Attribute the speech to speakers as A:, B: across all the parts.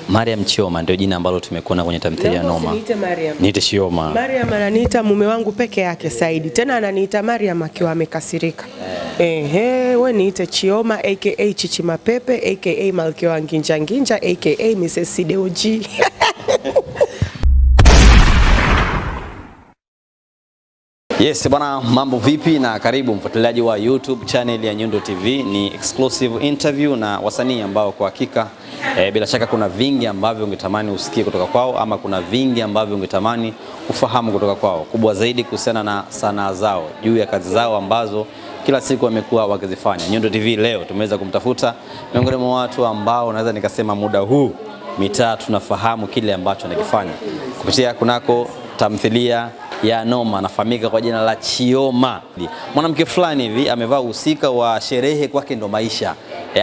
A: Mariam Chioma ndio jina ambalo tumekuona kwenye tamthilia Noma.
B: Niite Mariam.
A: Niite Chioma.
B: Mariam ananiita mume wangu peke yake Saidi. Tena ananiita Mariam akiwa amekasirika. Wewe niite Chioma aka Chichi Mapepe aka Malkia wa Nginja Nginja aka Mrs. CDOG.
A: Yes bwana, mambo vipi na karibu mfuatiliaji wa YouTube channel ya Nyundo TV. Ni exclusive interview na wasanii ambao kwa hakika bila shaka kuna vingi ambavyo ungetamani usikie kutoka kwao, ama kuna vingi ambavyo ungetamani ufahamu kutoka kwao, kubwa zaidi kuhusiana na sanaa zao, juu ya kazi zao ambazo kila siku wamekuwa wakizifanya. Nyundo TV leo tumeweza kumtafuta miongoni mwa watu ambao naweza nikasema muda huu mitaa tunafahamu kile ambacho anakifanya kupitia kunako tamthilia ya Noma. Anafahamika kwa jina la Chioma. Mwanamke fulani hivi amevaa uhusika wa sherehe, kwake ndo maisha.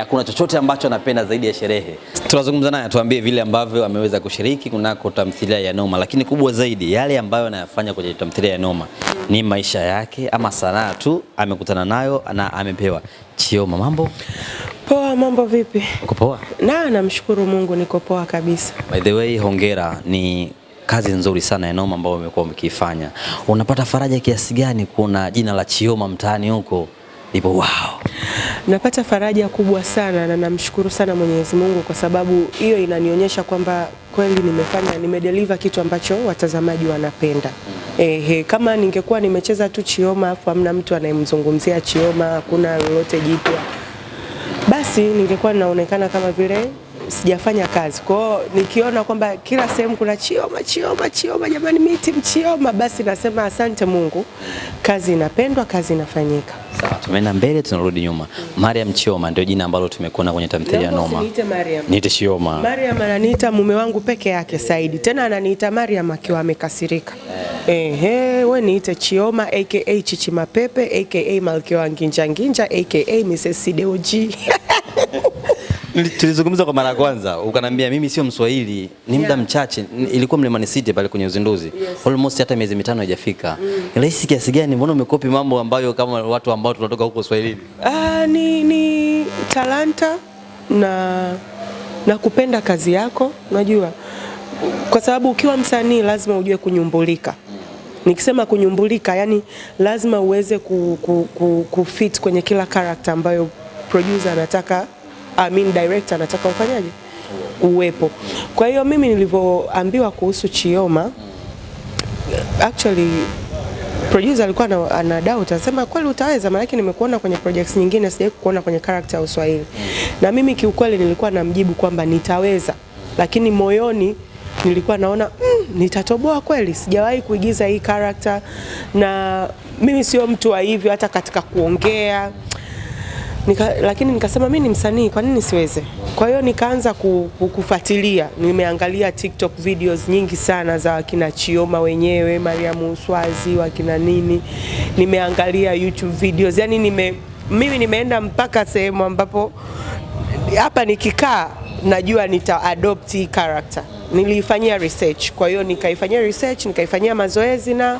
A: Kuna chochote ambacho anapenda zaidi ya sherehe. Tunazungumza naye tuambie vile ambavyo ameweza kushiriki kunako tamthilia ya Noma, lakini kubwa zaidi yale ambayo anayafanya kwenye tamthilia ya Noma ni maisha yake ama sanaa tu amekutana nayo na amepewa. Chioma, mambo?
B: Poa, mambo vipi?
A: Uko poa?
B: Namshukuru Mungu niko poa kabisa.
A: By the way, hongera, ni kazi nzuri sana ya Noma ambayo umekuwa mkifanya. Unapata faraja kiasi gani kuona jina la Chioma mtaani huko? Ipo wow.
B: Napata faraja kubwa sana na namshukuru sana Mwenyezi Mungu kwa sababu hiyo inanionyesha kwamba kweli nimedeliver kitu ambacho watazamaji wanapenda. Kama ningekuwa nimecheza tu Chioma afu hamna mtu anayemzungumzia Chioma, hakuna lolote jipya, basi ningekuwa naonekana kama vile sijafanya kazi. Kwa hiyo nikiona kwamba kila sehemu kuna Chioma, Chioma, Chioma, jamani miti Chioma, basi nasema asante Mungu, kazi inapendwa, kazi inafanyika.
A: Sawa, tumeenda mbele tunarudi nyuma. Mariam Chioma ndio jina ambalo tumekuona kwenye tamthilia Noma.
B: Niite Mariam.
A: Niite Chioma.
B: Mariam ananiita mume wangu peke yake Saidi. Tena ananiita Mariam akiwa amekasirika. Wewe niite Chioma aka Chichi Mapepe aka Malkia wa Nginja Nginja aka Mrs. CDOG.
A: Tulizungumza kwa mara ya kwanza, ukaniambia mimi sio Mswahili, ni muda mchache, ilikuwa Mlimani City pale kwenye uzinduzi. Yes. Almost hata miezi 5 haijafika. Rahisi kiasi gani? Mbona umekopi mambo ambayo kama watu ambao tunatoka huko Swahilini?
B: Ni talanta na kupenda kazi yako, unajua. Kwa sababu ukiwa msanii lazima ujue kunyumbulika. Nikisema kunyumbulika, yani lazima uweze kufit kwenye kila character ambayo producer anataka, director anataka ufanyaje? Uwepo. Kwa hiyo mimi nilivyoambiwa kuhusu Chioma, actually producer alikuwa ana doubt, anasema kweli utaweza, maana yake nimekuona kwenye projects nyingine, sijawahi kuona kwenye character ya Uswahili. Na mimi kiukweli nilikuwa namjibu kwamba nitaweza, lakini moyoni nilikuwa naona nitatoboa kweli, sijawahi kuigiza hii character na mimi sio mtu wa hivyo hata katika kuongea. Lakini nikasema mimi ni msanii, kwa nini siweze? Kwa hiyo nikaanza kufuatilia. Nimeangalia TikTok videos nyingi sana za wakina Chioma wenyewe, Mariam Uswazi, wakina nini. Nimeangalia YouTube videos. Yani mimi nimeenda mpaka sehemu ambapo hapa nikikaa najua nita-adopt hii character. Nilifanyia research. Kwa hiyo nikaifanyia research, nikaifanyia mazoezi, na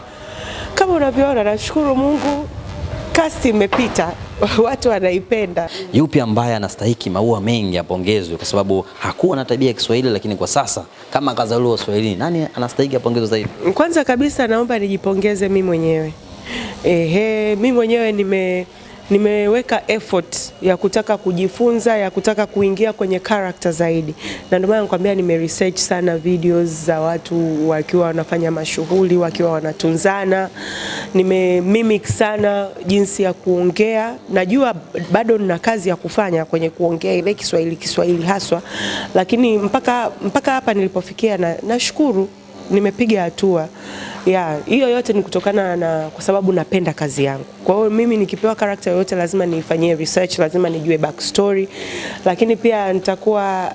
B: kama unavyoona nashukuru Mungu cast imepita. Watu wanaipenda.
A: Yupi ambaye anastahili maua mengi apongezwe kwa sababu hakuwa na tabia ya Kiswahili, lakini kwa sasa kama akazaliwa Swahili, nani anastahili apongezwe zaidi?
B: Kwanza kabisa naomba nijipongeze mimi mwenyewe. Mimi mwenyewe nimeweka effort ya kutaka kujifunza, ya kutaka kuingia kwenye character zaidi. Na ndio maana nakwambia research sana videos za watu wakiwa wanafanya mashughuli, wakiwa wanatunzana. Mimic sana jinsi ya kuongea. Najua bado nina kazi ya kufanya kwenye kuongea ile Kiswahili haswa, lakini mpaka hapa nilipofikia nashukuru nimepiga hatua. Hiyo yote ni kutokana kwa sababu napenda kazi yangu. Kwa hiyo mimi nikipewa character yote lazima nifanyie research, lazima nijue backstory, lakini pia nitakuwa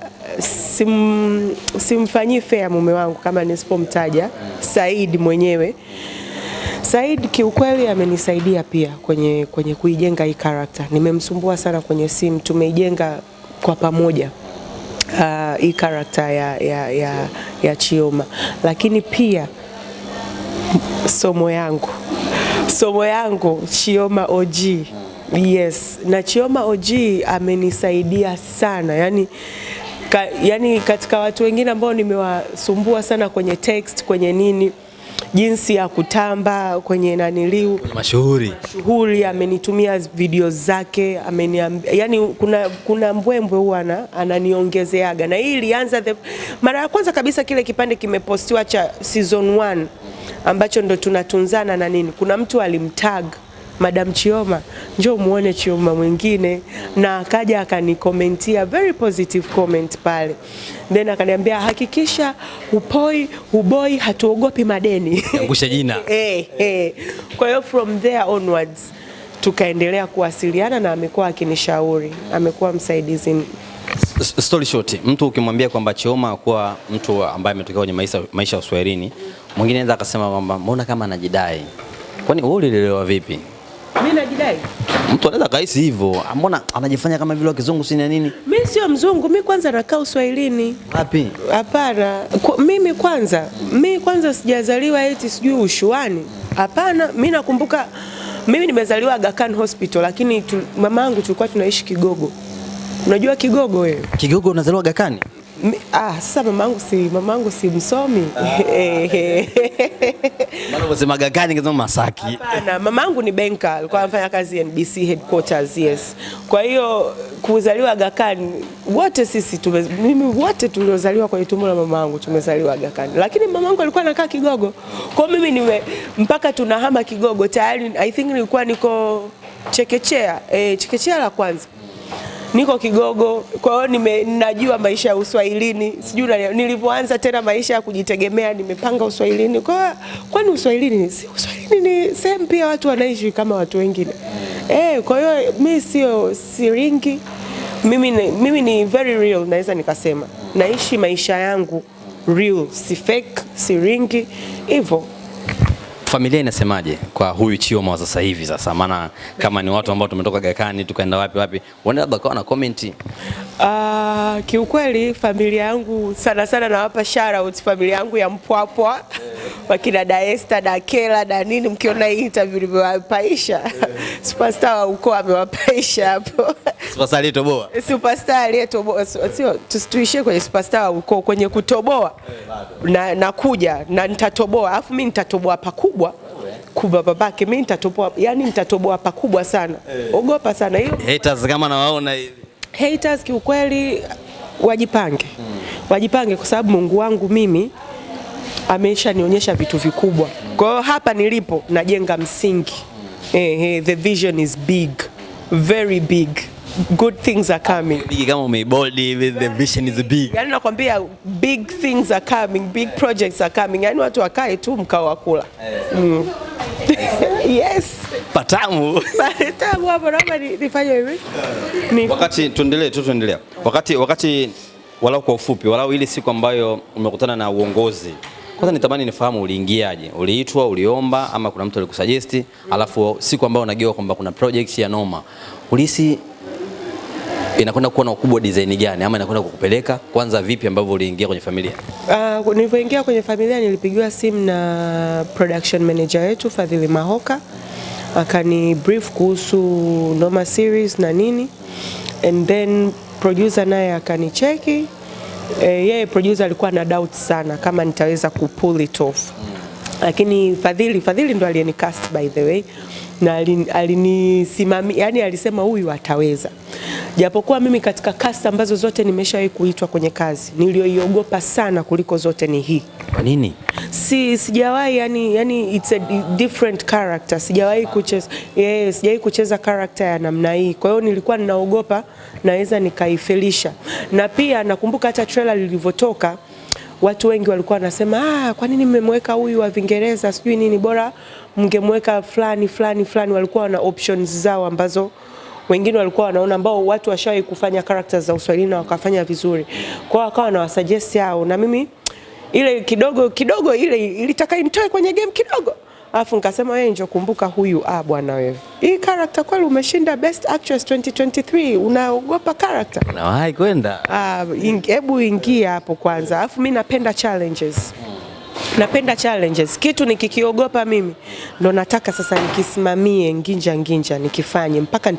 B: simfanyii fair mume wangu kama nisipomtaja Said mwenyewe. Said kiukweli amenisaidia pia kwenye kuijenga hii character. Nimemsumbua sana kwenye simu, tumeijenga kwa pamoja hii character ya Chioma. Lakini pia somo yangu Chioma OG. Yes, na Chioma OG amenisaidia sana. Yani yani katika watu wengine ambao nimewasumbua sana kwenye text, kwenye nini, jinsi ya kutamba kwenye naniliu mashuhuri, amenitumia video zake, ameniambia yani kuna mbwembwe huwa ananiongezeaga. Na hii ilianza mara ya kwanza kabisa, kile kipande kimepostiwa cha season 1 ambacho ndo tunatunzana na nini, kuna mtu alimtag Madam Chioma, njoo muone Chioma mwingine, na akaja akanikomentia very positive comment pale. Then akaniambia hakikisha uboi hatuogopi madeni.
A: Angusha jina.
B: Kwa hiyo from there onwards tukaendelea kuwasiliana na amekuwa akinishauri, amekuwa msaidizi.
A: Story short, mtu ukimwambia kwamba Chioma kuwa mtu ambaye ametokea kwenye maisha ya Uswahilini, mwingine anaweza akasema kwamba mbona kama anajidai. Kwani wewe ulilelewa vipi?
B: Mimi najidai.
A: Mtu anaweza kaisi hivyo, mbona anajifanya kama vile wa kizungu si nini?
B: Mimi sio mzungu, mimi kwanza nakaa Uswahilini.
A: Wapi?
B: Hapana. Mimi kwanza sijazaliwa eti sijui ushuani. Hapana, mimi nakumbuka mimi nimezaliwa Aga Khan Hospital, lakini mamangu tulikuwa tunaishi Kigogo. Unajua Kigogo wewe?
A: Kigogo unazaliwa Aga Khan?
B: Sasa mamangu si msomi.
A: Maana unasema Aga Khan kama Masaki.
B: Hapana, mamangu ni banker, alikuwa anafanya kazi NBC headquarters, yes. Kwa hiyo kuzaliwa Aga Khan, wote sisi mimi wote tuliozaliwa kwenye tumbo la mamangu tumezaliwa Aga Khan. Lakini mamangu alikuwa anakaa Kigogo. Kwa mimi mpaka tunahama Kigogo tayari, I think nilikuwa niko chekechea la kwanza. Niko Kigogo, kwa hiyo najua maisha ya Uswahilini. Sijui nilipoanza tena maisha ya kujitegemea nimepanga Uswahilini. Kwani Uswahilini ni sehemu pia watu wanaishi kama watu wengine. Kwa hiyo mimi sio siringi. Mimi ni very real, naweza nikasema. Naishi maisha yangu real, si fake, si ringi hivyo.
A: Familia inasemaje kwa huyu Chioma wa sasa hivi sasa? Maana kama ni watu ambao tumetoka Aga Khan tukaenda wapi wanaenda labda na comment.
B: Kiukweli familia yangu sana nawapa shout out familia yangu ya Mpwapwa. Wakina Daesta, Dakela, na nini, mkiona hii interview nimewapaisha. Superstar wa ukoo amewapaisha hapo.
A: Superstar aliyetoboa.
B: Superstar aliyetoboa. Sio tuishie kwenye superstar wa ukoo, kwenye kutoboa. Nakuja na nitatoboa. Alafu mimi nitatoboa pakubwa. Kubwa babake, mimi nitatoboa, yani nitatoboa pakubwa sana. Ogopa sana hiyo.
A: Haters kama nawaona hivi.
B: Haters kiukweli wajipange. Wajipange kwa sababu Mungu wangu mimi ameshanionyesha vitu vikubwa. Kwa hiyo hapa nilipo najenga msingi. The vision is big, very big. Good things are coming.
A: Big kama umebold, the vision is big.
B: Yani nakwambia big things are coming, big projects are coming. Yani watu wakae tu mkao wa kula. Yes.
A: Patamu.
B: Patamu hapo, naomba nifanye hivi.
A: Wakati tuendelee. Wakati walau kwa ufupi, walau ile siku ambayo umekutana na uongozi, kwanza nitamani nifahamu uliingiaje? Uliitwa, uliomba, ama kuna mtu alikusuggest? Alafu siku ambayo unajua kwamba kuna project ya noma, ulihisi inakwenda kuwa na ukubwa design gani, ama inakwenda kukupeleka kwanza vipi ambavyo uliingia kwenye familia?
B: Nilipoingia kwenye familia nilipigiwa simu na production manager wetu Fadhili Mahoka, akani brief kuhusu Noma series na nini, and then producer naye akanicheki. Yeye producer alikuwa na doubt sana kama nitaweza kupull it off. Lakini Fadhili ndo aliyenicast by the way, na alinisimamia, yani alisema huyu ataweza. Japokuwa mimi katika cast ambazo zote nimeshawahi kuitwa kwenye kazi, nilioiogopa sana kuliko zote ni hii.
A: Kwa nini?
B: Sijawahi yani it's a different character. Sijawahi kucheza character ya namna hii. Kwa hiyo nilikuwa ninaogopa naweza nikaifelisha. Na pia nakumbuka hata trailer lilivyotoka, watu wengi walikuwa wanasema kwa nini mmemweka huyu wa Vingereza sijui nini, bora mngemweka fulani. Walikuwa na options zao ambazo wengine walikuwa wanaona, ambao watu washawahi kufanya characters za Uswahilini na wakafanya vizuri. Kwa hiyo wakawa na wasuggest hao, na mimi ile kidogo ile ilitaka initoe kwenye game kidogo. Alafu nikasema wewe njoo kumbuka huyu bwana wewe. Hii character kweli umeshinda Best Actress 2023, unaogopa character?
A: Unawahi kwenda?
B: Hebu ingia hapo kwanza. Alafu mimi napenda challenges. Napenda challenges. Kitu nikikiogopa mimi ndo nataka sasa nikisimamie nginja nikifanye mpaka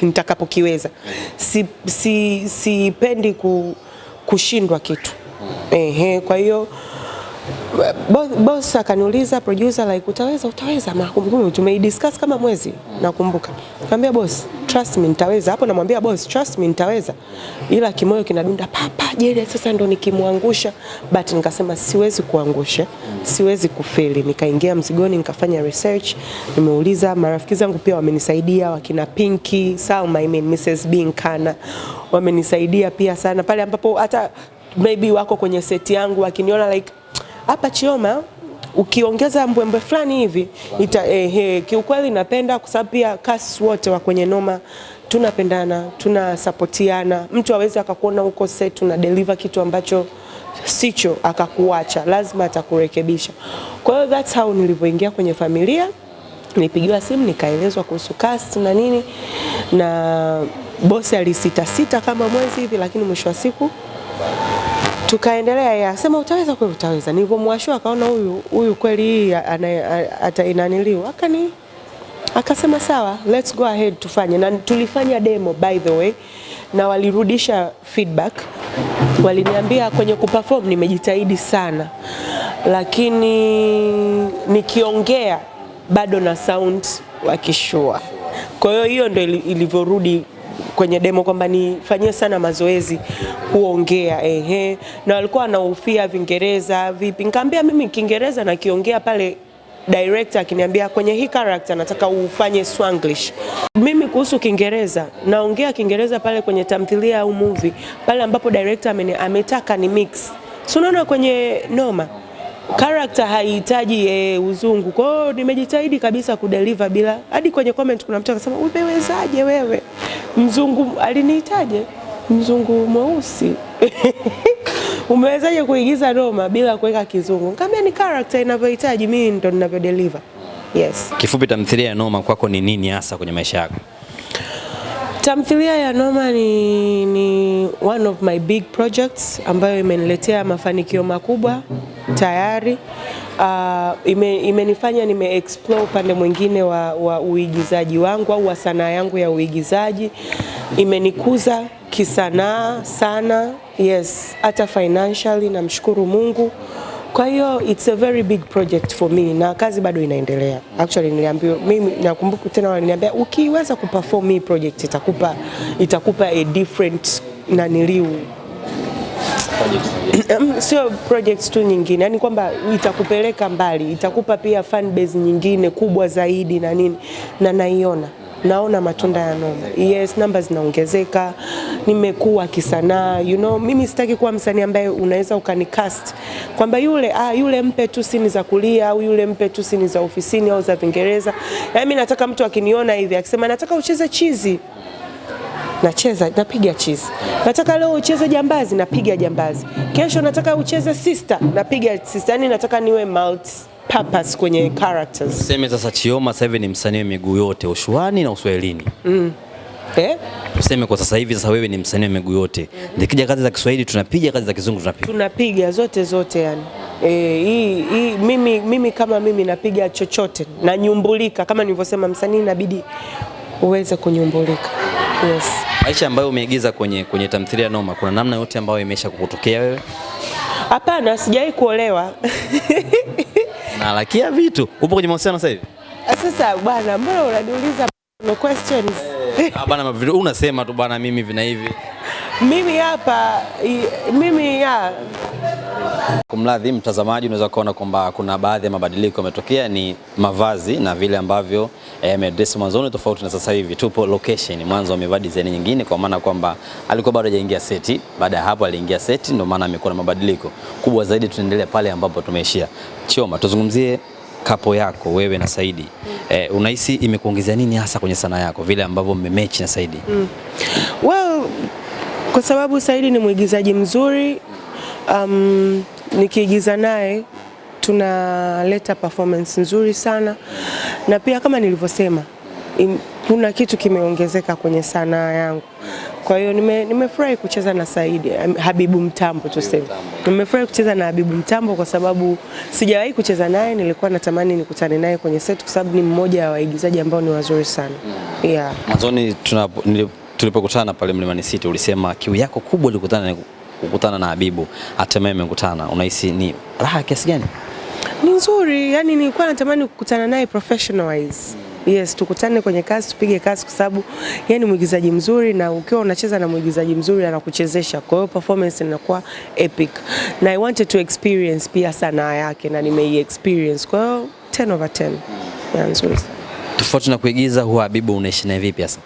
B: nitakapokiweza. Sipendi kushindwa kitu. Kwa hiyo boss akaniuliza, producer like utaweza makumbukumbu tumeidiscuss kama mwezi nakumbuka. Nikamwambia boss trust me nitaweza. Hapo namwambia boss trust me nitaweza. Ila kimoyo kinadunda papa je sasa ndo nikimwangusha, but nikasema siwezi kuangusha, siwezi kufeli. Nikaingia mzigoni nikafanya research, nimeuliza marafiki zangu pia wamenisaidia, wakina Pinky, Salma, Mrs. Binkana wamenisaidia pia sana pale ambapo hata maybe wako kwenye set yangu wakiniona like hapa Chioma ukiongeza mbwembwe fulani hivi kiukweli napenda, kwa sababu pia cast wote wa kwenye noma tunapendana, tunasapotiana. Mtu aweze akakuona huko set tuna deliver kitu ambacho sicho akakuacha, lazima atakurekebisha. Kwa hiyo that's how nilivyoingia kwenye familia. Nilipigiwa simu nikaelezwa kuhusu cast na nini, na bosi alisita kama mwezi hivi, lakini mwisho wa siku tukaendelea. Ya sema utaweza kweli, utaweza. Nilipomwashua akaona huyu kweli atainaniliwa, akasema sawa, let's go ahead tufanye. Na tulifanya demo by the way, na walirudisha feedback, waliniambia kwenye kuperform nimejitahidi sana, lakini nikiongea bado na sound wakishua. Kwa hiyo ndio ilivyorudi kwenye demo kwamba nifanyie sana mazoezi kuongea. Na walikuwa wanahofia Kiingereza vipi. Nikamwambia mimi Kiingereza na kiongea pale, director akiniambia kwenye hii character nataka ufanye Swanglish. Mimi kuhusu Kiingereza naongea Kiingereza pale kwenye tamthilia au movie pale ambapo director ametaka ni mix. So unaona kwenye noma character haihitaji uzungu. Kwa hiyo nimejitahidi kabisa kudeliver bila, hadi kwenye comment kuna mtu akasema umewezaje wewe mzungu, alinihitaje mzungu mweusi umewezaje kuigiza noma bila kuweka kizungu? Kama ni character inavyohitaji mimi ndo ninavyodeliver. Yes.
A: Kifupi, tamthilia ya noma kwako ni nini hasa kwenye maisha yako?
B: Tamthilia ya noma ni one of my big projects ambayo imeniletea mafanikio makubwa tayari. Imenifanya explore upande mwingine wa uigizaji wangu au wa sanaa yangu ya uigizaji. Imenikuza kisanaa sana, yes, hata financially, namshukuru Mungu. Kwa hiyo it's a very big project for me, na kazi bado inaendelea. Actually niliambiwa, mimi nakumbuka tena waliniambia ukiweza kuperform hii project itakupa a different sio projects tu nyingine, yani kwamba itakupeleka mbali, itakupa pia fan base nyingine kubwa zaidi na nini, na naona matunda ya noma. Yes, numbers zinaongezeka, nimekuwa kisanaa, mimi sitaki kuwa msanii ambaye unaweza ukanicast kwamba yule mpe tu sini za kulia au yule mpe tu sini za ofisini au za Kiingereza. Na mimi nataka mtu akiniona hivi akisema nataka ucheze chizi, nacheza, napiga chizi. Nataka leo ucheze jambazi, napiga jambazi. Kesho nataka ucheze sister, napiga sister. Yani nataka niwe multi purpose kwenye characters.
A: Tuseme sasa Chioma sasa hivi ni msanii wa miguu yote, Ushuani na Uswahilini. Tuseme kwa sasa hivi wewe ni msanii wa miguu yote. Nikija kazi za Kiswahili tunapiga, kazi za Kizungu tunapiga. Tunapiga
B: zote yani. Mimi kama mimi napiga chochote na nyumbulika, kama nilivyosema msanii inabidi uweze kunyumbulika. Yes.
A: Maisha ambayo umeigiza kwenye tamthilia noma, kuna namna yote ambayo imesha kukutokea wewe?
B: Hapana, sijawahi kuolewa.
A: Na lakia vitu. Upo kwenye mahusiano sasa hivi?
B: Sasa bwana, mbona unaniuliza no questions?
A: Bwana unasema tu bwana mimi vina hivi.
B: Mimi
A: Kumradhi mtazamaji, unaweza kuona kwamba kuna baadhi ya mabadiliko yametokea, ni mavazi na vile ambavyo amedress mwanzoni tofauti na sasa hivi. Tupo location, mwanzo amevaa design nyingine kwa maana kwamba alikuwa bado hajaingia seti, baada ya hapo aliingia seti, ndio maana amekuwa na mabadiliko kubwa zaidi. Tunaendelea pale ambapo tumeishia. Chioma, tuzungumzie kapo yako wewe na Saidi. Unahisi imekuongezea nini hasa kwenye sanaa yako vile ambavyo mmemechi na Saidi?
B: Well, kwa sababu Saidi ni mwigizaji mzuri, nikiigiza naye tunaleta performance nzuri sana, na pia kama nilivyosema kuna kitu kimeongezeka kwenye sanaa yangu. Kwa hiyo nimefurahi kucheza na Saidi, Habibu Mtambo tuseme. Nimefurahi kucheza na Habibu Mtambo kwa sababu sijawahi kucheza naye, nilikuwa natamani nikutane naye kwenye set kwa sababu ni mmoja wa waigizaji ambao ni wazuri sana. Yeah.
A: Mwanzoni tulipokutana pale Mlimani City ulisema kiu yako kubwa ilikutana kukutana na Habibu, hatimaye mmekutana, unahisi ni raha kiasi gani?
B: Ni nzuri, yani nilikuwa natamani kukutana naye professional wise. Yes, tukutane kwenye kazi, tupige kazi kwa sababu yeye ni mwigizaji mzuri, na ukiwa unacheza na mwigizaji mzuri anakuchezesha. Kwa hiyo performance inakuwa epic. Na I wanted to experience pia sanaa yake na experience. Kwa hiyo 10 over 10. Ya nzuri.
A: Tofauti na kuigiza, huwa Habibu unaishi naye vipi hasa?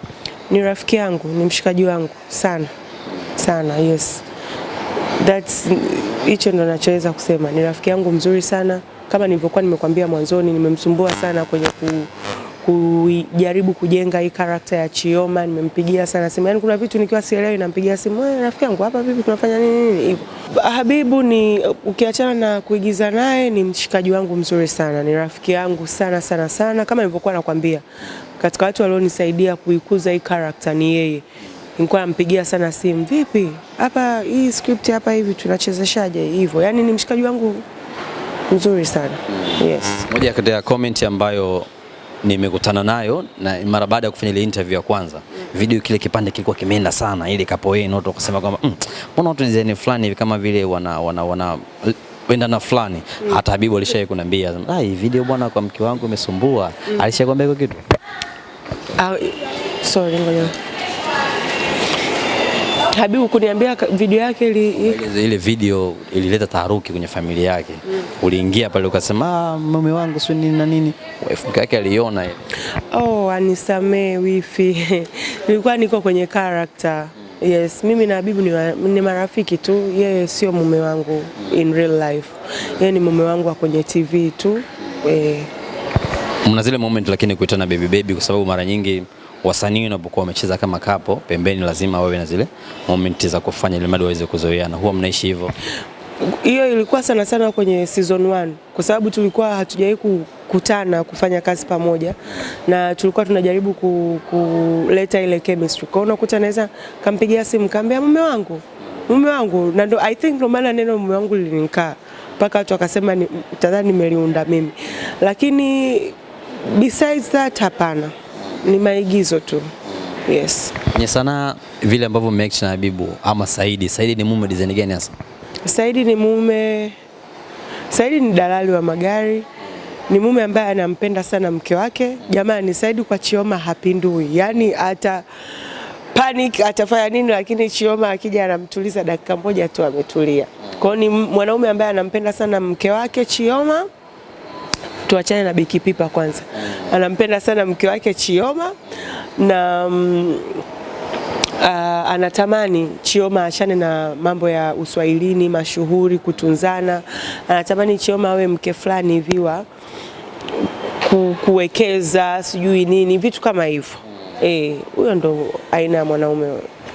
B: Ni rafiki yangu, ni mshikaji wangu sana. Sana, yes. Hicho ndo nachoweza kusema. Ni rafiki yangu mzuri sana. Kama nilivyokuwa nimekwambia mwanzoni, nimemsumbua sana kwenye kujaribu kujenga hii character ya Chioma. Nimempigia sana simu, yani kuna vitu nikiwa sielewi nampigia simu, rafiki yangu hapa vipi, tunafanya nini hivyo. Habibu ni ukiachana na kuigiza naye, ni mshikaji wangu mzuri sana, ni rafiki yangu sana sana sana. Kama nilivyokuwa nakwambia, katika watu walionisaidia kuikuza hii character ni yeye. Nilikuwa nampigia sana simu, vipi hapa hii script hapa hivi tunachezeshaje hivyo. Yani ni mshikaji wangu mzuri sana. Yes.
A: Moja kati ya comment ambayo nimekutana nayo na mara baada ya kufanya ile interview ya kwanza, video kile kipande kilikuwa kimeenda sana, ile kapoe noto kusema kwamba mbona watu design fulani hivi kama vile wana wenda na fulani. Hata Habibu alishaye kuniambia, hii video bwana kwa mke wangu imesumbua. Alishakwambia hiyo kitu?
B: Sorry ngoja. Habibu kuniambia video yake
A: ile video ilileta taharuki kwenye familia yake. Uliingia pale ukasema mume wangu sio nini na nini. Wife yake aliona ile.
B: Anisamee wifi. Nilikuwa niko kwenye character. Yes, mimi na Habibu ni marafiki tu. Yeye sio mume wangu in real life. Yeye ni mume wangu wa kwenye TV tu.
A: Mna zile moment lakini kuitana baby kwa sababu mara nyingi wasanii wanapokuwa wamecheza kama kapo pembeni lazima wawe na zile momenti za kufanya ili mradi waweze kuzoeana. Huwa mnaishi hivyo?
B: Hiyo ilikuwa sana sana kwenye season 1 kwa sababu tulikuwa hatujawahi kukutana kufanya kazi pamoja, na tulikuwa tunajaribu kuleta ile chemistry. Kwa hiyo unakuta naweza kampigia simu kaambia mume wangu, na ndo I think ndo maana neno mume wangu lilinikaa mpaka watu wakasema tadhani nimeliunda mimi, lakini besides that hapana, ni maigizo tu. Yes.
A: Ni sana vile ambavyo mmeact na Habibu ama Saidi ni mume design gani hasa? Saidi
B: ni dalali wa magari. Ni mume ambaye anampenda sana mke wake. Jamani, Saidi kwa Chioma hapindui. Yaani hata panic atafanya nini, lakini Chioma akija anamtuliza dakika moja tu ametulia. Kwa hiyo ni mwanaume ambaye anampenda sana mke wake Chioma. Tuachane na Biki Pipa kwanza. Anampenda sana mke wake Chioma na anatamani Chioma achane na mambo ya uswahilini mashuhuri kutunzana. Anatamani Chioma awe mke fulani hivi wa kuwekeza sijui nini vitu kama hivyo. Huyo ndo aina ya mwanaume.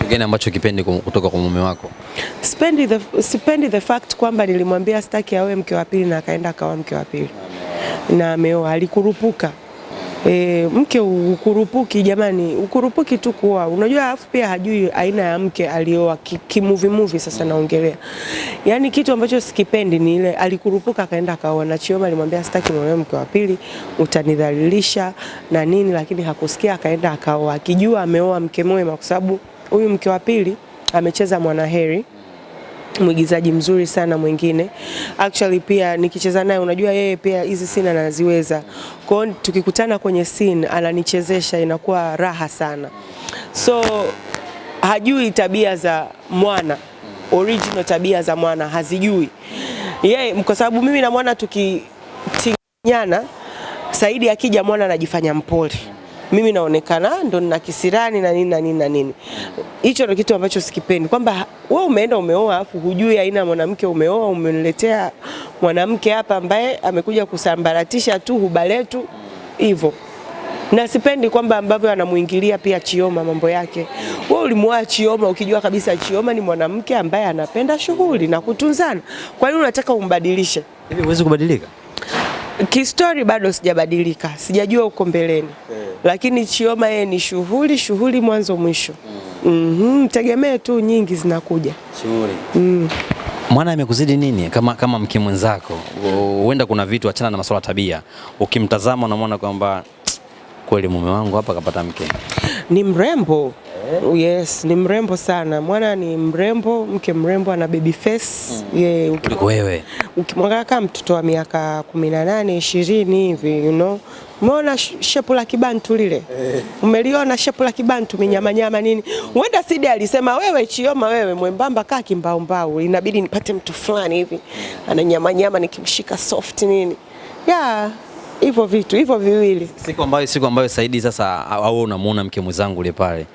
A: Gani ambacho kipendi kutoka kwa mume wako?
B: Sipendi the fact kwamba nilimwambia sitaki awe mke wa pili na akaenda akawa mke wa pili. Na ameoa, alikurupuka. Mke ukurupuki jamani, ukurupuki tu kuoa. Unajua afu pia hajui aina ya mke alioa movie sasa naongelea. Yaani kitu ambacho sikipendi ni ile alikurupuka akaenda akaoa, na Chioma alimwambia sitaki muoe mke wa pili, utanidhalilisha na nini, lakini hakusikia akaenda akaoa. Akijua ameoa mke mwema kwa sababu huyu mke wa pili amecheza Mwanaheri, mwigizaji mzuri sana mwingine. Actually pia nikicheza naye unajua yeye pia hizi scene anaziweza. Kwa hiyo tukikutana kwenye scene ananichezesha, inakuwa raha sana. So hajui tabia za mwana, original tabia za mwana hazijui. Yeye kwa sababu mimi na mwana tukitingana, Saidi akija mwana anajifanya mpole. Mimi naonekana ndo nina kisirani na nini na nini na nini. Hicho ndio kitu ambacho sikipendi, kwamba wewe umeenda umeoa afu hujui aina mwanamke umeoa, umeniletea mwanamke hapa ambaye amekuja kusambaratisha tu huba letu hivyo. Na sipendi kwamba ambavyo anamuingilia pia Chioma mambo yake. Wewe ulimwoa Chioma ukijua kabisa Chioma ni mwanamke ambaye anapenda shughuli na kutunzana. Kwa hiyo unataka umbadilishe?
A: Hivi huwezi kubadilika?
B: Kistori bado sijabadilika, sijajua uko mbeleni. Lakini Chioma yeye ni shughuli mwanzo mwisho. Tegemee tu nyingi zinakuja.
A: Shughuli. Mwana amekuzidi nini kama mke mwenzako? Huenda kuna vitu achana na masuala tabia. Ukimtazama unamwona kwamba kweli mume wangu hapa kapata mke.
B: Ni mrembo. Yes, ni mrembo sana. Mwana ni mrembo, mke mrembo, ana baby face.
A: Kuliko wewe.
B: Ukimwangalia kama mtoto wa miaka 18, 20 hivi, you know. Umeona shepu la kibantu lile? Umeliona shepu la kibantu, minyama nyama nini? Huenda Sidi alisema wewe Chioma, wewe mwembamba kaa kimbao mbao, inabidi nipate mtu fulani hivi. Ana nyama nyama nikimshika soft nini. Yeah. Hivyo vitu, hivyo viwili.
A: Siku ambayo Saidi sasa au unamuona mke mwenzangu ile pale.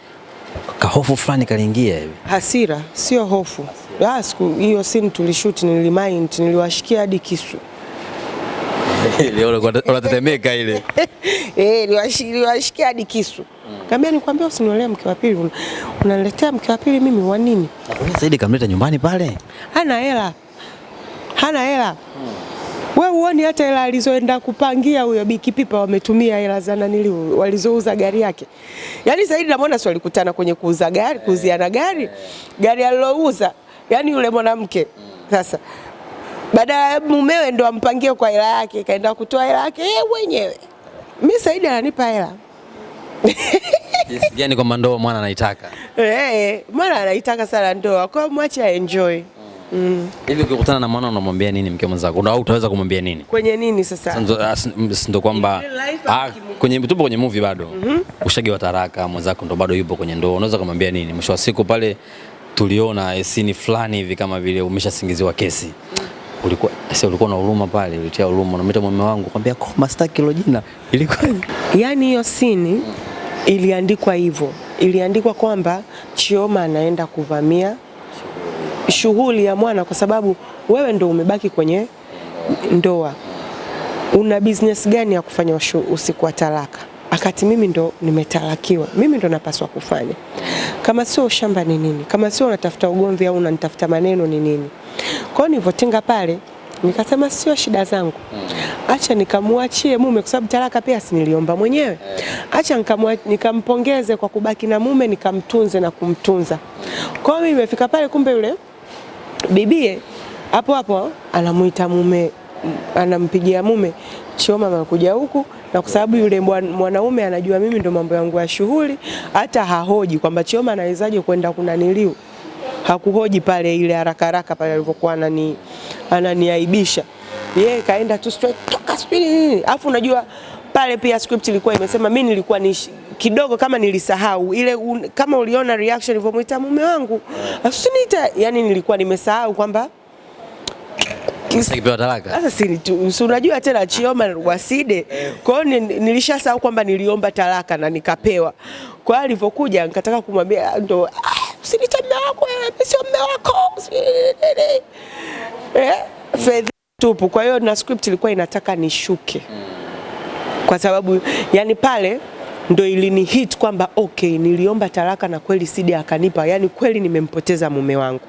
A: Kahofu fulani kaliingia hivi.
B: Hasira, sio hofu. Siku hiyo scene tulishoot, nilimind, niliwashikia hadi kisu.
A: Leo unatetemeka ile.
B: Niliwashikia hadi kisu. Kaambia nikwambia usiniolee mke wa pili. Unaniletea mke wa pili mimi wa nini?
A: Na kwa nini Saidi kamleta nyumbani pale?
B: Hana hela. Wewe uone hata hela alizoenda kupangia huyo Bikipipa wametumia hela za nanili walizouza gari yake. Yaani Saidi namuona sio alikutana kwenye kuuza gari, kuuziana gari alilouza. Yaani yule mwanamke. Sasa baada mumewe ndo ampangie kwa hela yake, kaenda kutoa hela yake yeye mwenyewe. Mimi Saidi ananipa hela.
A: Yaani kwa ndoa mwana anaitaka.
B: Mwana anaitaka sana ndoa. Kwa mwache enjoy.
A: Hivi ukikutana na mwana unamwambia nini mke mwenzako? Au utaweza kumwambia nini?
B: Kwenye nini sasa?
A: Ndio kwamba tupo kwenye movie bado. Ushagewa taraka, mwenzako ndo bado yupo kwenye ndoa. Unaweza kumwambia nini? Mwisho wa siku pale tuliona scene fulani hivi kama vile umeshasingiziwa kesi. Ulikuwa na huruma pale, ulitia huruma, unamwita mume wangu kwambia koma sitaki hilo jina. Ilikuwa
B: yani hiyo scene iliandikwa hivyo. Iliandikwa kwamba Chioma anaenda kuvamia shughuli ya mwana kwa sababu wewe ndo umebaki kwenye ndoa. Una business gani ya kufanya usiku wa talaka? Akati mimi ndo nimetalakiwa. Mimi ndo napaswa kufanya. Kama sio shamba ni nini? Kama sio unatafuta ugomvi au unanitafuta maneno ni nini? Kwa hiyo nilivotinga pale nikasema sio shida zangu. Acha nikamwachie mume kwa sababu talaka pia si niliomba mwenyewe. Acha nikampongeze kwa kubaki na mume, nikamtunze na kumtunza. Kwa hiyo nimefika pale kumbe yule bibie hapo anamuita mume, anampigia mume, Chioma amekuja huku, na kwa sababu yule mwanaume anajua mimi ndo mambo yangu ya shughuli, hata hahoji kwamba Chioma anawezaje kwenda kunaniliu. Hakuhoji pale ile haraka pale alivyokuwa ananiaibisha. Yeye kaenda tu straight toka spidi. Alafu unajua pale pia script ilikuwa imesema mimi nilikuwa kidogo kama nilisahau ile kama uliona reaction ilivyomuita mume wangu. Usiniita, yani nilikuwa nimesahau kwamba
A: kipewa talaka.
B: Sasa si unajua tena Chioma waside. Kwa hiyo nilishasahau kwamba niliomba talaka na nikapewa. Kwa hiyo alivyokuja nikataka kumwambia ndo usiniite mume wako, mimi sio mume wako. Fedha tupu. Kwa hiyo na script ilikuwa inataka nishuke. Kwa sababu yani pale ndo ilini hit kwamba okay, niliomba talaka na kweli Sidi akanipa. Yani kweli nimempoteza mume wangu.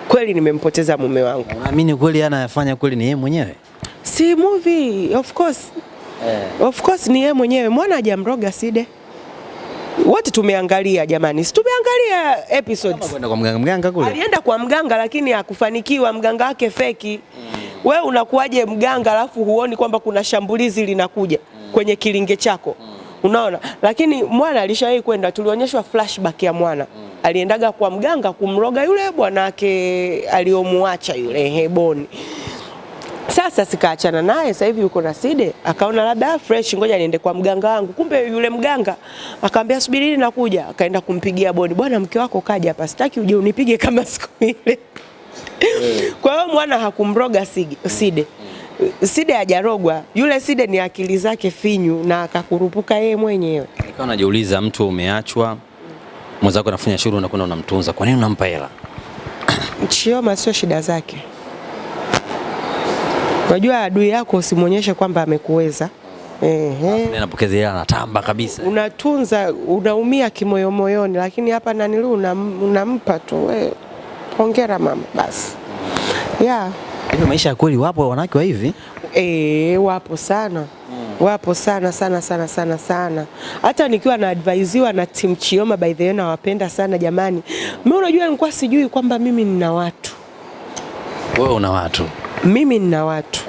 B: Kweli nimempoteza mume wangu.
A: Unaamini kweli anayafanya kweli ni yeye mwenyewe?
B: Si movie, of course. Of course ni yeye mwenyewe. Mwana hajamroga Sidi. Wote tumeangalia jamani. Si tumeangalia episodes.
A: Kwenda kwa mganga kule.
B: Alienda kwa mganga lakini hakufanikiwa, mganga wake feki. Wewe unakuaje mganga alafu huoni kwamba kuna shambulizi linakuja kwenye kilinge chako? Unaona? Lakini mwana alishawahi kwenda, tulionyeshwa flashback ya mwana. Aliendaga kwa mganga kumroga yule bwanake aliomuacha yule Heboni. Sasa sikaachana naye, sasa hivi yuko na Sidi, akaona labda fresh, ngoja niende kwa mganga wangu. Kumbe yule mganga akamwambia subirini nakuja, akaenda kumpigia Boni. Bwana mke wako kaja hapa, sitaki uje unipige kama siku ile. Kwa hiyo mwana hakumroga Sidi. Sidi hajarogwa. Yule Sidi ni akili zake finyu na akakurupuka yeye mwenyewe.
A: Nikawa najiuliza, mtu umeachwa, mwenzako anafanya shughuli unakwenda unamtunza, kwa nini unampa hela?
B: Chioma sio shida zake. Unajua adui yako usimuonyeshe kwamba amekuweza.
A: Anapokeza hela anatamba kabisa.
B: Unatunza, unaumia kimoyo moyoni, lakini hapa nanilu unampa tu wewe. Hongera mama basi. Yeah.
A: Hivi maisha ya kweli wapo wanawake wa hivi?
B: Wapo sana. Wapo sana. Hata nikiwa na advisiwa na team Chioma by the way nawapenda sana jamani. Mimi unajua nilikuwa sijui kwamba mimi nina watu.
A: Wewe una watu?
B: Mimi nina watu.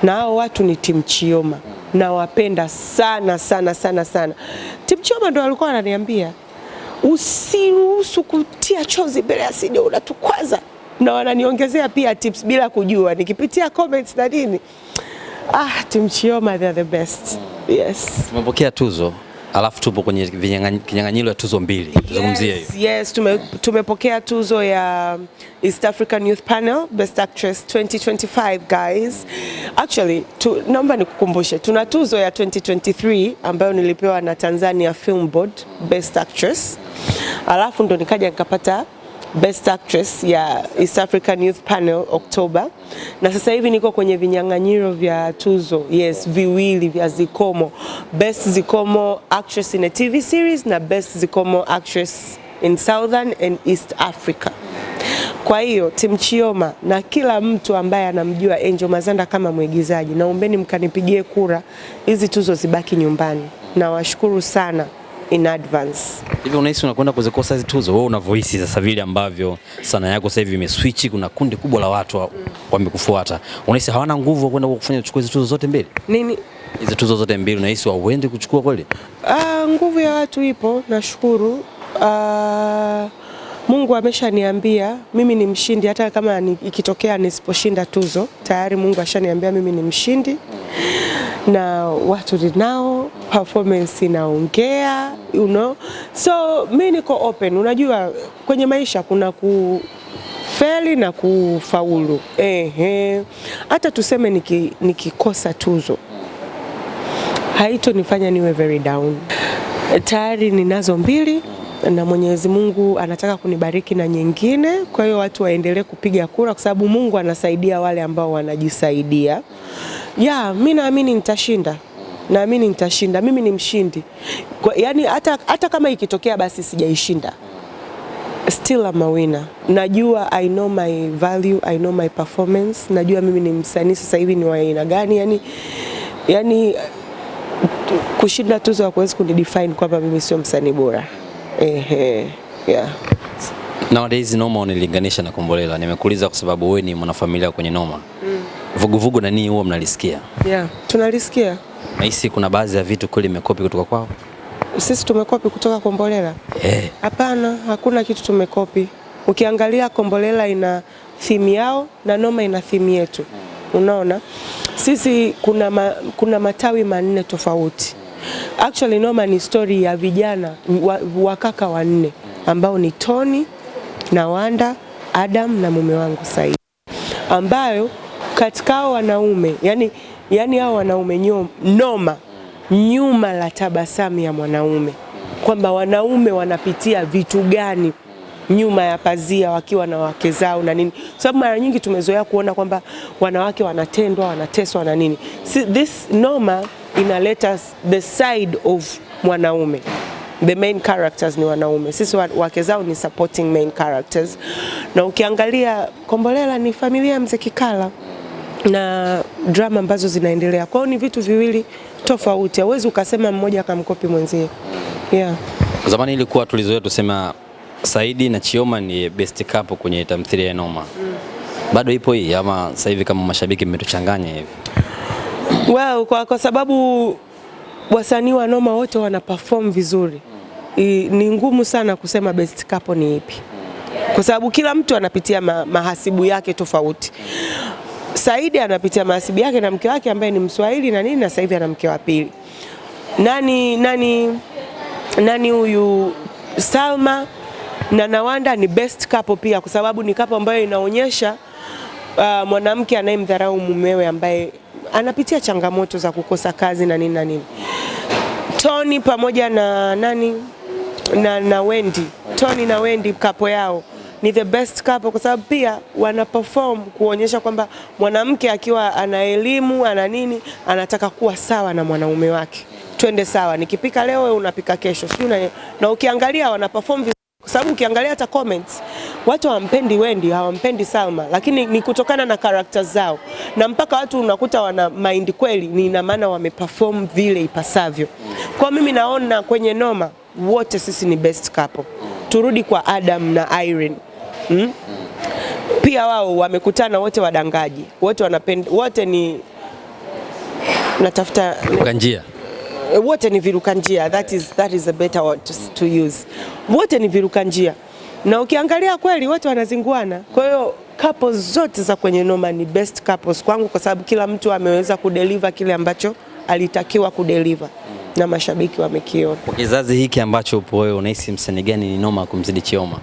B: Na hao watu ni team Chioma. Nawapenda sana. Team Chioma ndo walikuwa wananiambia usiruhusu kutia chozi mbele ya Sidi, unatukwaza. Na wananiongezea pia tips bila kujua, nikipitia comments na nini. Team Chioma, they are the best. Yes.
A: Tumepokea tuzo, alafu tupo kwenye kinyang'anyiro ya tuzo mbili. Tuzungumzie hiyo.
B: Yes, tumepokea tuzo ya East African Youth Panel Best Actress 2025 guys. Actually, naomba nikukumbushe, tuna tuzo ya 2023 ambayo nilipewa na Tanzania Film Board Best Actress. Alafu ndo nikaja nikapata Best Actress ya East African Youth Panel October, na sasa hivi niko kwenye vinyang'anyiro vya tuzo viwili vya Zikomo, Best Zikomo Actress in a TV Series na Best Zikomo Actress in Southern and East Africa. Kwa hiyo Team Chioma na kila mtu ambaye anamjua Angel Mazanda kama mwigizaji, naombeni mkanipigie kura, hizi tuzo zibaki nyumbani. Na washukuru sana in advance.
A: Hivi unahisi unakwenda kuzikosa hizo tuzo? Wewe una voice sasa vile ambavyo sana yako sasa hivi imeswitch, kuna kundi kubwa la watu wamekufuata. Unahisi hawana nguvu kwenda kufanya kuchukua hizo tuzo zote mbili?
B: Nini?
A: Hizo tuzo zote mbili unahisi waende kuchukua kweli?
B: Nguvu ya watu ipo, nashukuru. Mungu ameshaniambia mimi ni mshindi, hata kama ikitokea nisiposhinda tuzo, tayari Mungu ashaniambia mimi ni mshindi. Na watu ninao, performance inaongea, so mimi niko open. Unajua kwenye maisha kuna kufeli na kufaulu. Hata tuseme nikikosa tuzo, haitonifanya niwe very down. Tayari ninazo mbili na Mwenyezi Mungu anataka kunibariki na nyingine. Kwa hiyo watu waendelee kupiga kura, kwa sababu Mungu anasaidia wale ambao wanajisaidia. Mimi naamini nitashinda. Naamini nitashinda. Mimi ni mshindi. Yaani hata kama ikitokea basi sijaishinda, still I'm a winner. Najua I know my value, I know my performance. Najua mimi ni msanii sasa hivi ni wa aina gani. Yani kushinda tuzo hakuwezi kunidefine kwamba mimi sio msanii bora.
A: Nowadays Noma unilinganisha na Kombolela. Nimekuuliza kwa sababu wewe ni mwanafamilia kwenye Noma. Vuguvugu na nini huwa mnalisikia?
B: Tunalisikia.
A: Nahisi kuna baadhi ya vitu kweli imekopi kutoka kwao.
B: Sisi tumekopi kutoka Kombolela? Hapana, hakuna kitu tumekopi. Ukiangalia Kombolela ina theme yao na Noma ina theme yetu. Unaona? Sisi kuna matawi manne tofauti. Actually Noma ni story ya vijana wakaka wanne ambao ni Tony, Nawanda, Adam na mume wangu Said, ambayo katika hao wanaume yani hao wanaume Noma nyuma la tabasamu ya mwanaume, kwamba wanaume wanapitia vitu gani nyuma ya pazia wakiwa na wake zao na nini. Sababu mara nyingi tumezoea kuona kwamba wanawake wanatendwa, wanateswa na nini. This Noma inaleta the side of mwanaume. The main characters ni wanaume. Sisi wake zao ni supporting main characters. Na ukiangalia Kombolela ni familia ya Mzee Kikala na drama ambazo zinaendelea. Kwa hiyo ni vitu viwili tofauti. Hauwezi ukasema mmoja akamkopi mwenzie.
A: Zamani ilikuwa tulizoea tusema Saidi na Chioma ni best couple kwenye tamthilia ya Noma. Bado ipo hii ama sasa hivi kama mashabiki mmetuchanganya hivi?
B: Well, kwa sababu wasanii wa Noma wote wana perform vizuri. Ni ngumu sana kusema best couple ni ipi. Kwa sababu kila mtu anapitia mahasibu yake tofauti. Saidi anapitia mahasibu yake na mke wake ambaye ni Mswahili na nini, na sasa hivi ana mke wa pili. Nani huyu Salma na Nawanda ni best couple pia, kwa sababu ni couple ambayo inaonyesha mwanamke anayemdharau mumewe ambaye anapitia changamoto za kukosa kazi na nini na nini. Tony pamoja na na Wendy. Tony na Wendy couple yao ni the best couple, kwa sababu pia wana perform kuonyesha kwamba mwanamke akiwa ana elimu ana nini anataka kuwa sawa na mwanaume wake. Twende sawa, nikipika leo wewe unapika kesho. Na ukiangalia wana perform vizuri, kwa sababu ukiangalia hata comments watu hawampendi Wendy, hawampendi Salma, lakini ni kutokana na characters zao. Na mpaka watu unakuta wana mind kweli, ni ina maana wameperform vile ipasavyo. Kwa mimi naona kwenye Noma wote sisi ni best couple. Turudi kwa Adam na Irene. Pia wao wamekutana wote wadangaji. Wote wanapenda, wote ni natafuta
A: njia.
B: wote ni viruka njia. That is a better word to use. Wote ni viruka njia, na ukiangalia kweli wote wanazinguana. Kwa hiyo couples zote za kwenye noma ni best couples kwangu, kwa sababu kila mtu ameweza kudeliver kile ambacho alitakiwa kudeliver na mashabiki wamekiona.
A: Kwa kizazi hiki ambacho upo wewe, unahisi msanii gani ni noma kumzidi Chioma?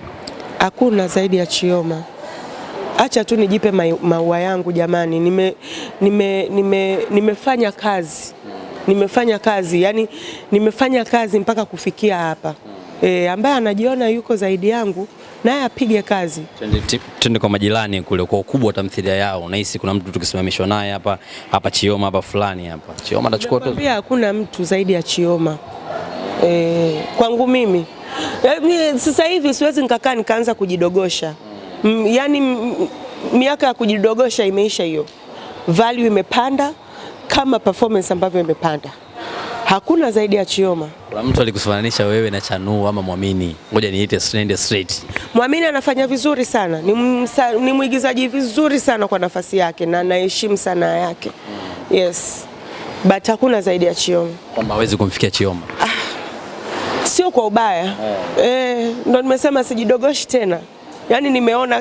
B: Hakuna zaidi ya Chioma. Acha tu nijipe maua yangu jamani. Nimefanya kazi. Nimefanya kazi, yani nimefanya kazi mpaka kufikia hapa. Ambaye anajiona yuko zaidi yangu naye apige kazi.
A: Twende kwa majirani kule, kwa ukubwa wa tamthilia yao. Unahisi kuna mtu tukisimamishwa naye hapa Chioma hapa fulani hapa, Chioma atachukua tu?
B: Pia hakuna mtu zaidi ya Chioma. Kwangu mimi. Sasa hivi siwezi nikakaa nikaanza kujidogosha. Yani miaka ya kujidogosha imeisha hiyo. Value imepanda kama performance ambavyo imepanda. Hakuna zaidi ya Chioma.
A: Kuna mtu alikusifananisha wewe na Chanu ama Muamini? Ngoja niite straight.
B: Muamini anafanya vizuri sana. Ni mwigizaji vizuri sana kwa nafasi yake na anaheshimu sana yake. Yes. But hakuna zaidi ya Chioma.
A: Kwamba hawezi kumfikia Chioma.
B: Sio kwa ubaya. Ndio nimesema sijidogoshi tena. Yani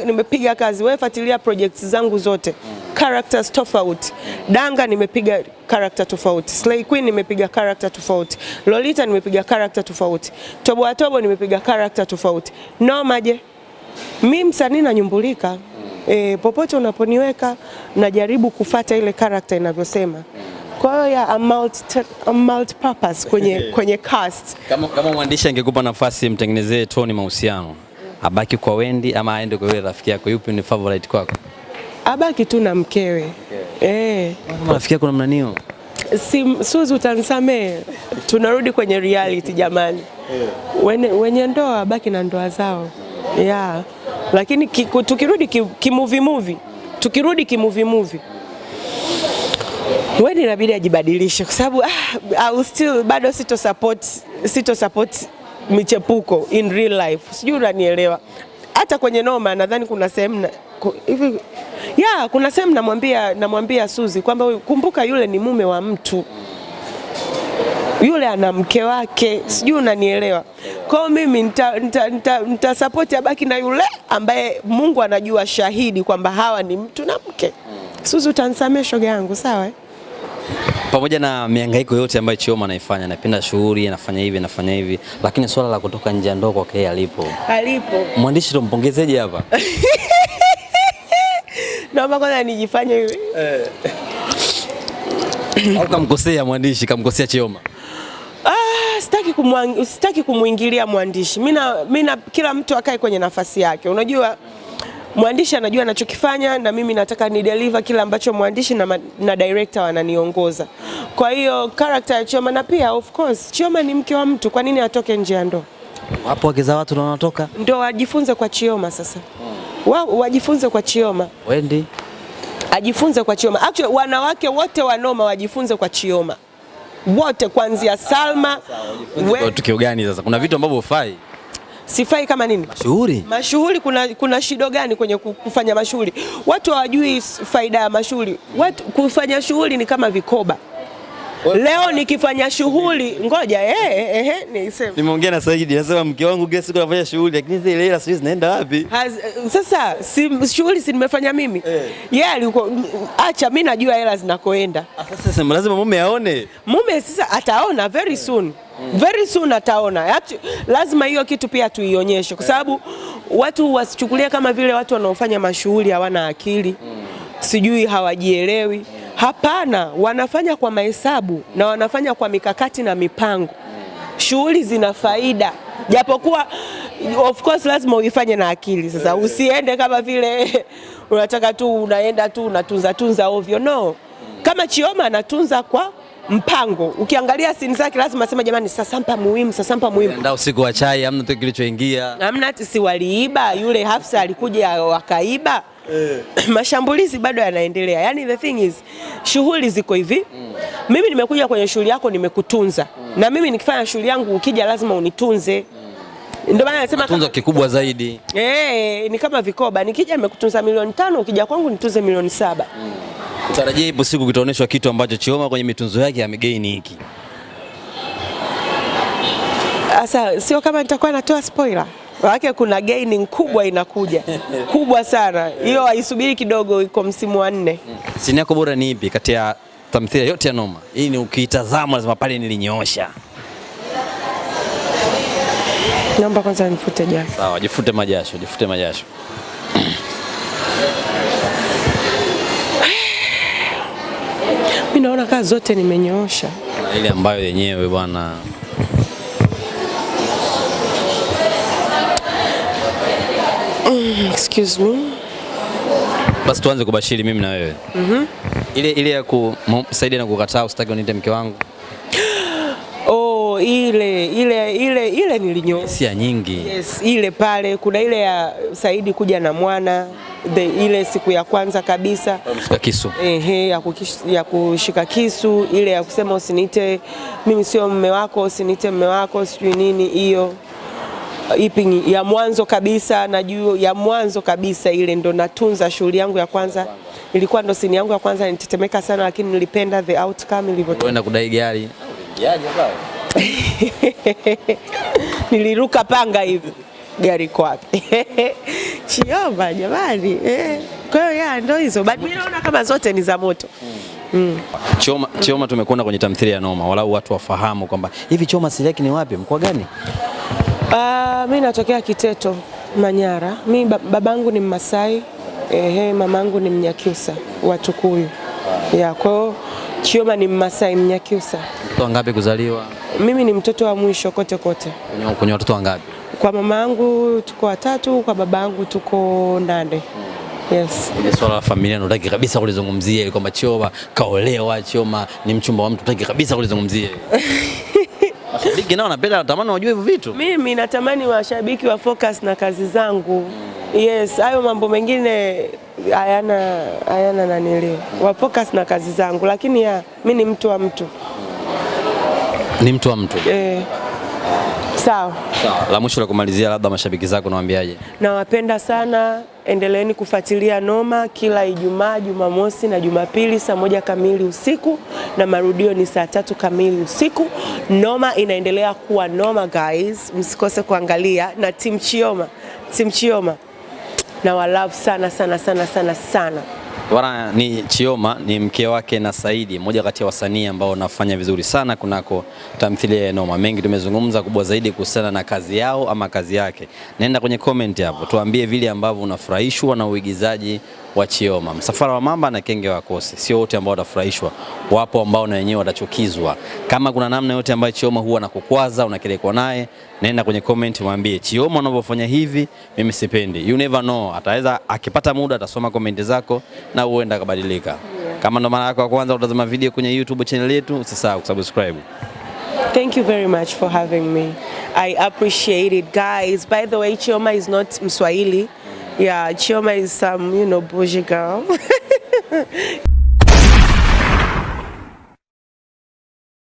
B: nimepiga kazi. Wewe fuatilia projects zangu zote. Characters tofauti. Danga nimepiga character tofauti. Slay Queen nimepiga character tofauti. Lolita nimepiga character tofauti. Tobo Atobo nimepiga character tofauti. Noma je? Mimi msanii nanyumbulika. Popote unaponiweka najaribu kufuata ile character inavyosema. Kwa hiyo multi purpose kwenye cast.
A: Kama mwandishi angekupa nafasi mtengenezee Tony mahusiano, abaki kwa Wendy ama aende kwa yule rafiki yako, yupi ni favorite kwako?
B: Abaki tu na mkewe.
A: Kama rafiki yako namna niyo?
B: Suzu utanisamee. Tunarudi kwenye reality jamani. Wenye ndoa abaki na ndoa zao. Lakini tukirudi movie. Wendy inabidi ajibadilishe kwa sababu bado sito support michepuko in real life. Sijui unanielewa. Hata kwenye noma nadhani kuna sehemu hivi. Kuna sehemu namwambia Suzi kwamba kumbuka yule ni mume wa mtu. Yule ana mke wake. Sijui unanielewa. Kwa hiyo mimi nita support abaki na yule ambaye Mungu anajua shahidi kwamba hawa ni mtu na mke. Suzi utanisamee shoga yangu, sawa?
A: Pamoja na mihangaiko yote ambayo Chioma anaifanya, anapenda shughuli, anafanya hivi, lakini swala la kutoka nje ya ndoa kwake alipo. Mwandishi tumpongezee hapa.
B: Naomba kwanza nijifanye hivi.
A: Au kamkosea mwandishi, kamkosea Chioma?
B: Sitaki kumuingilia mwandishi. Mimi kila mtu akae kwenye nafasi yake. Unajua mwandishi anajua anachokifanya na mimi nataka ni deliver kila ambacho mwandishi na director wananiongoza. Kwa hiyo character ya Chioma, na pia of course Chioma ni mke wa mtu, kwa nini atoke nje ya ndoa?
A: Wapo wake za watu wanatoka.
B: Ndio wajifunze kwa Chioma sasa. Wajifunze kwa Chioma.
A: Wendy
B: ajifunze kwa Chioma. Actually wanawake wote wanoma wajifunze kwa Chioma. Wote kuanzia Salma.
A: Tukio gani sasa? Kuna vitu ambavyo hufai.
B: Sifai kama nini? Mashughuli kuna shido gani kwenye kufanya mashughuli? Watu hawajui faida ya mashughuli. Kufanya shughuli ni kama vikoba. Leo nikifanya shughuli, ngoja niseme.
A: Nimeongea na Saidi, nasema mke wangu kila siku anafanya shughuli, lakini zile hela sio zinaenda wapi?
B: Sasa shughuli si nimefanya mimi. Alikuwa acha mimi najua hela zinakoenda.
A: Sasa lazima mume aone.
B: Mume sasa ataona very soon. Very soon ataona. Lazima hiyo kitu pia tuionyeshe kwa sababu watu wasichukulia kama vile watu wanaofanya mashughuli hawana akili. Sijui hawajielewi. Hapana, wanafanya kwa mahesabu na wanafanya kwa mikakati na mipango. Shughuli zina faida. Japokuwa of course lazima uifanye na akili. Sasa usiende kama vile unataka tu unaenda tu unatunza ovyo. No. Kama Chioma anatunza kwa mpango. Ukiangalia scene zake lazima sema jamani sasampa muhimu.
A: Ndio usiku wa chai hamna tu kilichoingia.
B: Hamna, si waliiba, yule Hafsa alikuja wakaiba. Mashambulizi bado yanaendelea. Yani the thing is shughuli ziko hivi. Mimi nimekuja kwenye shughuli yako nimekutunza. Na mimi nikifanya shughuli yangu ukija lazima unitunze. Ndio maana nasema
A: tunzo kikubwa zaidi.
B: Ni kama vikoba. Nikija nimekutunza milioni 5, ukija kwangu nitunze milioni 7.
A: Utarajia ipo siku kitaonyeshwa kitu ambacho Chioma kwenye mitunzo yake amegain hiki.
B: Sasa sio kama nitakuwa natoa spoiler. Wake kuna gaining kubwa inakuja. Kubwa sana. Hiyo haisubiri kidogo, iko msimu wa 4.
A: Sini yako bora ni ipi kati ya tamthilia yote ya Noma? Hii ni ukiitazama lazima pale nilinyoosha.
B: Naomba kwanza nifute jasho.
A: Sawa, jifute majasho, jifute majasho.
B: Mimi naona kazi zote nimenyoosha.
A: Ile ambayo yenyewe bwana.
B: Excuse me.
A: Basi tuanze kubashiri mimi na wewe. Ile ya kusaidia na kukataa usitaki uniite mke wangu.
B: Oh, ile nilinyoosha.
A: Sia nyingi.
B: Yes, ile pale kuna ile ya Saidi kuja na mwana, ile siku ya kwanza kabisa.
A: Kushika kisu.
B: Ya kushika kisu, ile ya kusema usiniite mimi sio mume wako, usiniite mume wako, sijui nini hiyo. Ipi ya mwanzo kabisa, najua ya mwanzo kabisa ile ndo natunza shughuli yangu ya kwanza. Ilikuwa ndo sini yangu ya kwanza, nitetemeka sana lakini nilipenda the outcome ilivyotoka.
A: Kwenda kudai gari. Yaje baba.
B: Niliruka panga hivi. Gari kwa wapi? Chiomba jamani. Kwa hiyo ndo hizo. But mimi naona kama zote ni za moto.
A: Chioma tumekuona kwenye tamthilia ya Noma, walau watu wafahamu kwamba hivi Chioma asili yake ni wapi? Mkoa gani?
B: Mimi natokea Kiteto, Manyara. Mimi babangu ni Mmasai, mamangu ni Mnyakyusa, Watukuyu. Kwa hiyo Chioma ni Mmasai Mnyakyusa.
A: Mtoto wangapi kuzaliwa?
B: Mimi ni mtoto wa mwisho kote.
A: Kwenye watoto wangapi?
B: Kwa mamangu tuko 3, kwa babangu tuko 8. Yes.
A: Ile swala la familia nataka kabisa kulizungumzia kwamba Chioma kaolewa, Chioma ni mchumba wa mtu, nataka kabisa kulizungumzia. Mashabiki nao napenda natamani wajue hivyo vitu.
B: Mimi natamani washabiki wa focus na kazi zangu. Yes, hayo mambo mengine hayana nanili. Wa focus na kazi zangu, lakini mimi ni mtu wa mtu.
A: Ni mtu wa mtu.
B: Sawa.
A: La mwisho la kumalizia, labda mashabiki zako nawaambiaje?
B: Nawapenda sana, endeleeni kufuatilia Noma kila Ijumaa, Jumamosi na Jumapili saa 1 kamili usiku na marudio ni saa 3 kamili usiku. Noma inaendelea kuwa Noma guys, msikose kuangalia na Team Chioma. Na wa love sana.
A: Bwana ni Chioma, ni mke wake na Saidi, mmoja kati ya wasanii ambao wanafanya vizuri sana kunako tamthilia ya Noma. Mengi tumezungumza, kubwa zaidi kuhusiana na kazi yao ama kazi yake. Nenda kwenye comment hapo, tuambie vile ambavyo unafurahishwa na uigizaji wa Chioma. Msafara wa Mamba na Kenge wa Kosi, sio wote ambao watafurahishwa, wapo ambao na wenyewe watachukizwa. Kama kuna namna yote ambayo Chioma huwa anakukwaza, unakelekwa naye, nenda kwenye comment mwambie Chioma unavyofanya hivi mimi sipendi. You never know, ataweza akipata muda atasoma comment zako na huenda kabadilika. Kama ndo mara yako ya kwanza utazama video kwenye YouTube channel yetu, usisahau kusubscribe.
B: Thank you very much for having me. I appreciate it guys. By the way, Chioma is not Mswahili. Yeah, Chioma is some, bougie girl.